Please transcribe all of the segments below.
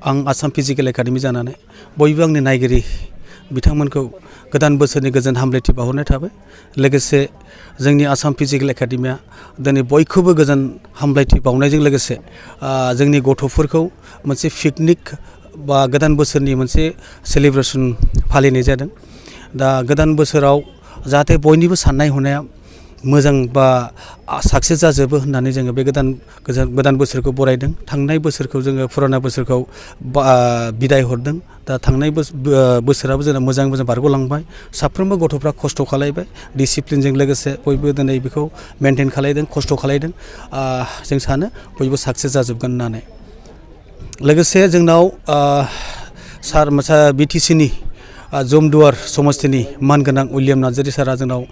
आं Assam physical academy जानानै बयबो आंनि नायगिरि बिथांमोनखौ गोदान बोसोरनि गोजोन हामलायथि बावहरनाय थाबाय। लोगोसे जोंनि आसाम फिजिकेल एकाडेमिया दिनै बयखौबो गोजोन हामलायथि बावनायजों लोगोसे जोंनि गथ'फोरखौ मोनसे पिकनिक बा गोदान बोसोरनि मोनसे सेलिब्रेसन फालिनाय जादों। दा गोदान बोसोराव जाहाथे बयनिबो साननाय हनाया मोजां बा साक्सेस जाजोबो होननानै जोङो बे गोदान बोसोरखौ बरायदों। थांनाय बोसोरखौ जोङो फुराना बोसोरखौ बिदाय हरदों। दा थांनाय बोसोराबो जोंना मोजां बारग'लांबाय। साफ्रोमबो गथ'फ्रा खस्थ' खालायबाय, डिसिप्लिनजों लोगोसे बयबो दिनै बेखौ मेनटेन खालायदों, खस्थ' खालायदों। जों सानो बयबो साक्सेस जाजोबगोन होननानै। लोगोसे जोंनाव सार बिटिसिनि जमदुवार समस्थिनि मानगोनां उइलियाम नार्जारि सारा जोंनाव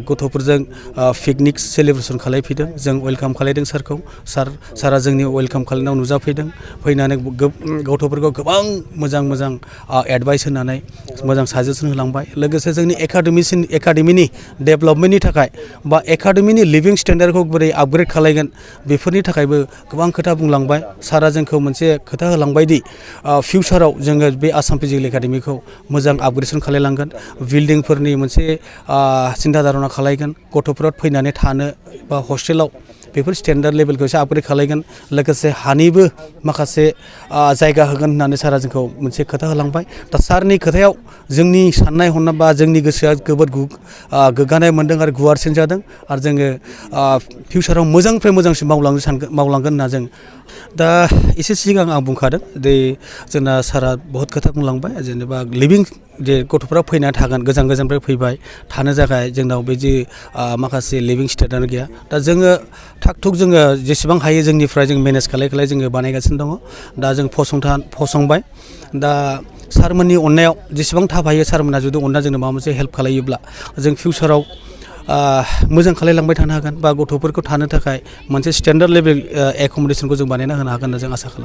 गथ'फोरजों पिकनिक सेलिब्रेसन खालायफैदों। जों वेलकाम खालायदों सारखौ। सारा जोंनि वेलकाम खालायनायाव नुजाफैदों। फैनानै गथ'फोरखौ गोबां मोजां एडभाइस होनानै मोजां साजेसन होलांबाय। लोगोसे जोंनि एकाडेमिनि डेभेलपमेन्टनि थाखाय बा एकाडेमिनि लिभिं स्टेन्डार्डखौ बोरै आपग्रेड खालायगोन बेफोरनि थाखायबो गोबां खोथा बुंलांबाय। सारा जोंखौ मोनसे खोथा होलांबायदि फिउचाराव जोङो बे आसाम फिजिकेल एकाडेमिखौ मोजां आपग्रेडेसन खालायलांगोन, बिल्डिंफोरनि मोनसे सिन्था धारना खालायगोन, गथ'फोरा फैनानै थानो बा हस्टेलाव बेफोर स्टेन्डार्ड लेभेलखौ एसे आपग्रेड खालायगोन। लोगोसे हानिबो माखासे जायगा होगोन होननानै सारा जोंखौ मोनसे खोथा होलांबाय। दा सारनि खोथायाव जोंनि साननाय हनाय बा जोंनि गोसोआ जोबोद गोग्गानाय मोनदों आरो गुवारसिन जादों। आरो जोङो फिउचाराव मोजांनिफ्राय मोजांसिन मावलांगोन होनना जों दा एसे सिगां आं बुंखादों दे जोंना सारा बहुद खोथा बुंलांबाय। जेनेबा लिभिं जे गथ'फ्रा फैनानै थागोन, गोजाननिफ्राय फैबाय थानो थाखाय जोंनाव बिदि माखासे लिभिं स्टेन्डार्ड गैया। दा जोङो थाग थुग जोङो जेसेबां हायो जोंनिफ्राय जों मेनेज खालाय जोङो बानायगासिनो दङ। दा जों फसंबाय। दा सारमोननि अननायाव जेसेबां थाब हायो सारमोनहा जुदि अनना जोंनो माबा मोनसे हेल्प खालायोब्ला जों फिउचाराव मोजां खालायलांबाय थानो हागोन बा गथ'फोरखौ थानो थाखाय मोनसे स्टेन्डार्ड लेभेल एकमडेसनखौ जों बानायना होनो हागोन होनना जों आसा खालामो।